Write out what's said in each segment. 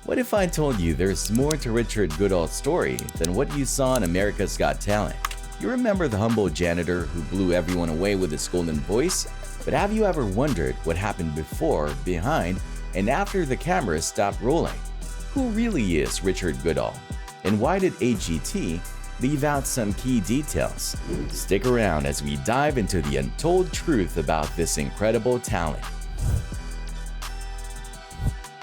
What if I told you there's more to Richard Goodall's story than what you saw on America's Got Talent? You remember the humble janitor who blew everyone away with his golden voice? But have you ever wondered what happened before, behind, and after the cameras stopped rolling? Who really is Richard Goodall? And why did AGT leave out some key details? Stick around as we dive into the untold truth about this incredible talent.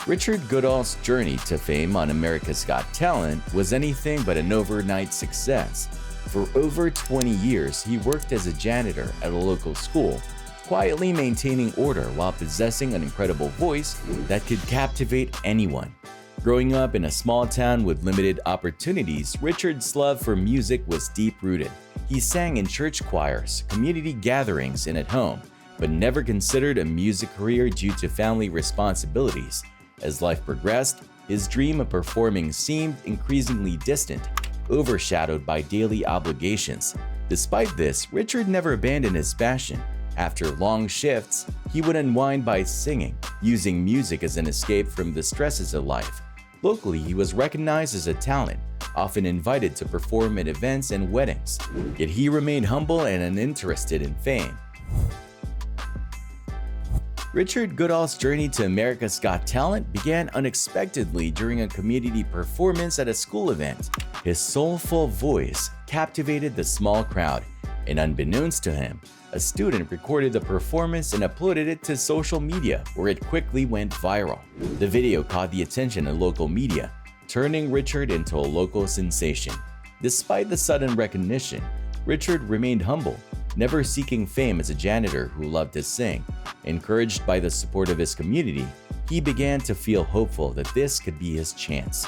Richard Goodall's journey to fame on America's Got Talent was anything but an overnight success. For over 20 years, he worked as a janitor at a local school, quietly maintaining order while possessing an incredible voice that could captivate anyone. Growing up in a small town with limited opportunities, Richard's love for music was deep-rooted. He sang in church choirs, community gatherings, and at home, but never considered a music career due to family responsibilities. As life progressed, his dream of performing seemed increasingly distant, overshadowed by daily obligations. Despite this, Richard never abandoned his passion. After long shifts, he would unwind by singing, using music as an escape from the stresses of life. Locally, he was recognized as a talent, often invited to perform at events and weddings. Yet he remained humble and uninterested in fame. Richard Goodall's journey to America's Got Talent began unexpectedly during a community performance at a school event. His soulful voice captivated the small crowd, and unbeknownst to him, a student recorded the performance and uploaded it to social media, where it quickly went viral. The video caught the attention of local media, turning Richard into a local sensation. Despite the sudden recognition, Richard remained humble, never seeking fame as a janitor who loved to sing. Encouraged by the support of his community, he began to feel hopeful that this could be his chance.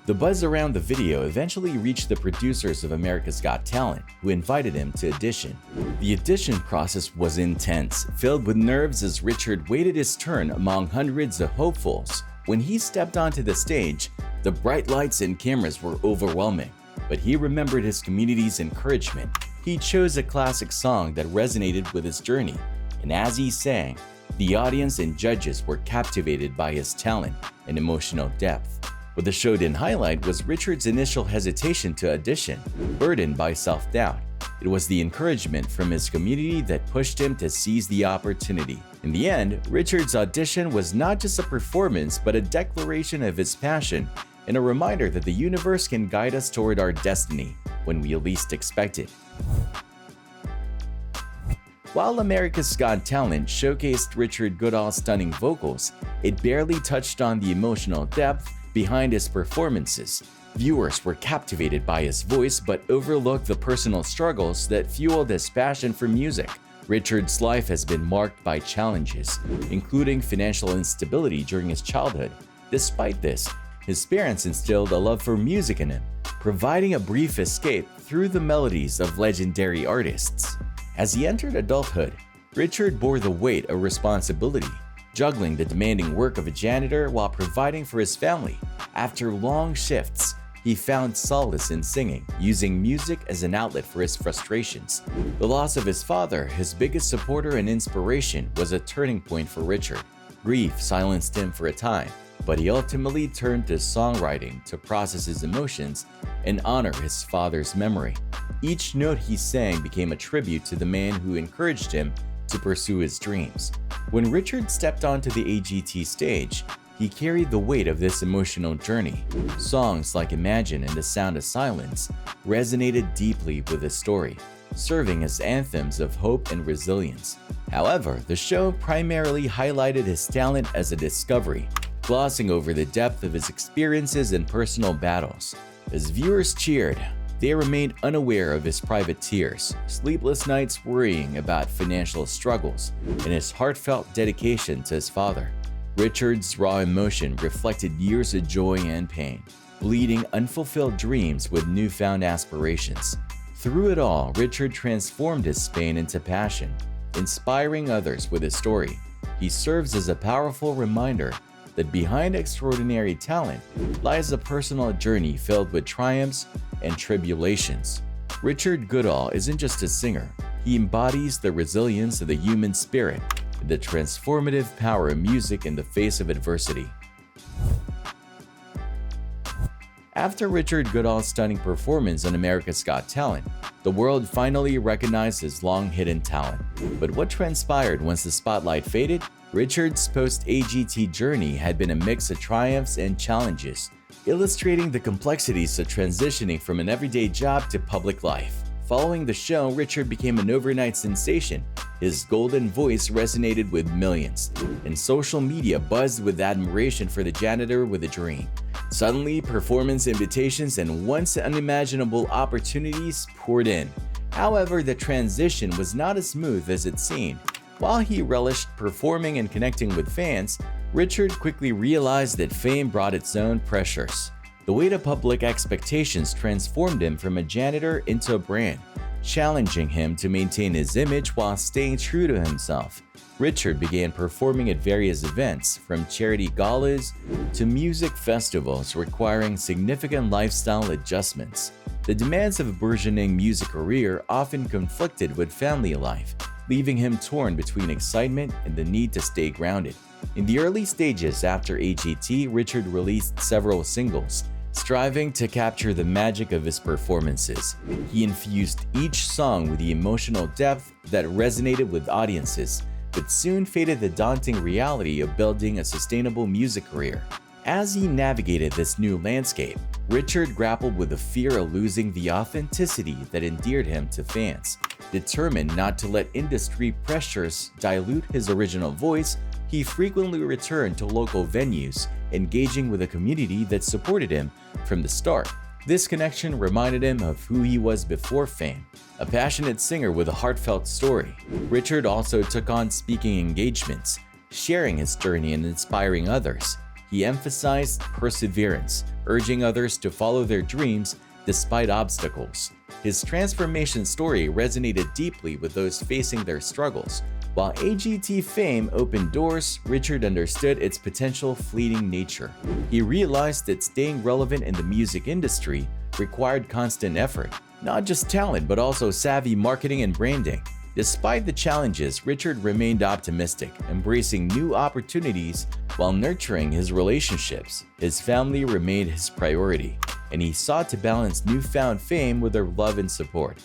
The buzz around the video eventually reached the producers of America's Got Talent, who invited him to audition. The audition process was intense, filled with nerves as Richard waited his turn among hundreds of hopefuls. When he stepped onto the stage, the bright lights and cameras were overwhelming, but he remembered his community's encouragement. He chose a classic song that resonated with his journey, and as he sang, the audience and judges were captivated by his talent and emotional depth. What the show didn't highlight was Richard's initial hesitation to audition, burdened by self-doubt. It was the encouragement from his community that pushed him to seize the opportunity. In the end, Richard's audition was not just a performance but a declaration of his passion and a reminder that the universe can guide us toward our destiny when we least expect it. While America's Got Talent showcased Richard Goodall's stunning vocals, it barely touched on the emotional depth behind his performances. Viewers were captivated by his voice but overlooked the personal struggles that fueled his passion for music. Richard's life has been marked by challenges, including financial instability during his childhood. Despite this, his parents instilled a love for music in him, providing a brief escape through the melodies of legendary artists. As he entered adulthood, Richard bore the weight of responsibility, juggling the demanding work of a janitor while providing for his family. After long shifts, he found solace in singing, using music as an outlet for his frustrations. The loss of his father, his biggest supporter and inspiration, was a turning point for Richard. Grief silenced him for a time, but he ultimately turned to songwriting to process his emotions and honor his father's memory. Each note he sang became a tribute to the man who encouraged him to pursue his dreams. When Richard stepped onto the AGT stage, he carried the weight of this emotional journey. Songs like Imagine and The Sound of Silence resonated deeply with his story, serving as anthems of hope and resilience. However, the show primarily highlighted his talent as a discovery, glossing over the depth of his experiences and personal battles. As viewers cheered, they remained unaware of his private tears, sleepless nights worrying about financial struggles, and his heartfelt dedication to his father. Richard's raw emotion reflected years of joy and pain, bleeding unfulfilled dreams with newfound aspirations. Through it all, Richard transformed his pain into passion, inspiring others with his story. He serves as a powerful reminder that behind extraordinary talent lies a personal journey filled with triumphs and tribulations. Richard Goodall isn't just a singer, he embodies the resilience of the human spirit and the transformative power of music in the face of adversity. After Richard Goodall's stunning performance on America's Got Talent, the world finally recognized his long-hidden talent. But what transpired once the spotlight faded? Richard's post-AGT journey had been a mix of triumphs and challenges, illustrating the complexities of transitioning from an everyday job to public life. Following the show, Richard became an overnight sensation. His golden voice resonated with millions, and social media buzzed with admiration for the janitor with a dream. Suddenly, performance invitations and once unimaginable opportunities poured in. However, the transition was not as smooth as it seemed. While he relished performing and connecting with fans, Richard quickly realized that fame brought its own pressures. The weight of public expectations transformed him from a janitor into a brand, challenging him to maintain his image while staying true to himself. Richard began performing at various events, from charity galas to music festivals, requiring significant lifestyle adjustments. The demands of a burgeoning music career often conflicted with family life, leaving him torn between excitement and the need to stay grounded. In the early stages after AGT, Richard released several singles, striving to capture the magic of his performances. He infused each song with the emotional depth that resonated with audiences, but soon faced the daunting reality of building a sustainable music career. As he navigated this new landscape, Richard grappled with the fear of losing the authenticity that endeared him to fans. Determined not to let industry pressures dilute his original voice, he frequently returned to local venues, engaging with a community that supported him from the start. This connection reminded him of who he was before fame, a passionate singer with a heartfelt story. Richard also took on speaking engagements, sharing his journey and inspiring others. He emphasized perseverance, urging others to follow their dreams despite obstacles. His transformation story resonated deeply with those facing their struggles. While AGT fame opened doors, Richard understood its potential fleeting nature. He realized that staying relevant in the music industry required constant effort, not just talent but also savvy marketing and branding. Despite the challenges, Richard remained optimistic, embracing new opportunities while nurturing his relationships. His family remained his priority, and he sought to balance newfound fame with their love and support.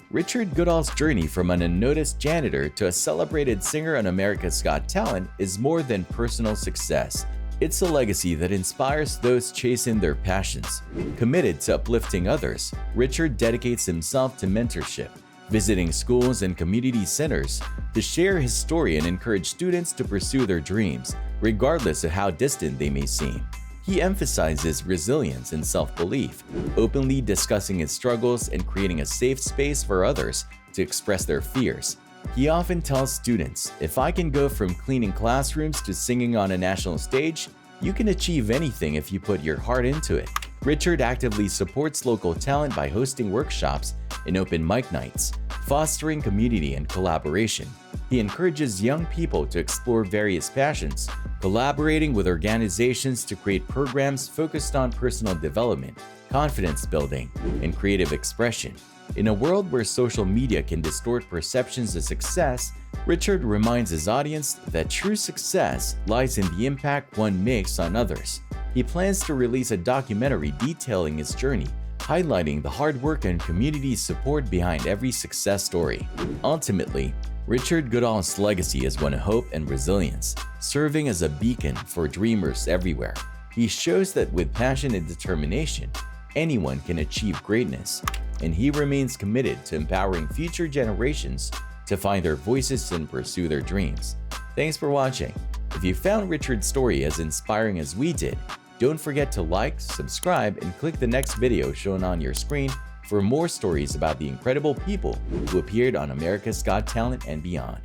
Richard Goodall's journey from an unnoticed janitor to a celebrated singer on America's Got Talent is more than personal success. It's a legacy that inspires those chasing their passions. Committed to uplifting others, Richard dedicates himself to mentorship, visiting schools and community centers to share his story and encourage students to pursue their dreams, regardless of how distant they may seem. He emphasizes resilience and self-belief, openly discussing his struggles and creating a safe space for others to express their fears. He often tells students, "If I can go from cleaning classrooms to singing on a national stage, you can achieve anything if you put your heart into it." Richard actively supports local talent by hosting workshops and open mic nights, fostering community and collaboration. He encourages young people to explore various passions, collaborating with organizations to create programs focused on personal development, confidence building, and creative expression. In a world where social media can distort perceptions of success, Richard reminds his audience that true success lies in the impact one makes on others. He plans to release a documentary detailing his journey, highlighting the hard work and community support behind every success story. Ultimately, Richard Goodall's legacy is one of hope and resilience, serving as a beacon for dreamers everywhere. He shows that with passion and determination, anyone can achieve greatness, and he remains committed to empowering future generations to find their voices and pursue their dreams. Thanks for watching. If you found Richard's story as inspiring as we did, don't forget to like, subscribe, and click the next video shown on your screen for more stories about the incredible people who appeared on America's Got Talent and beyond.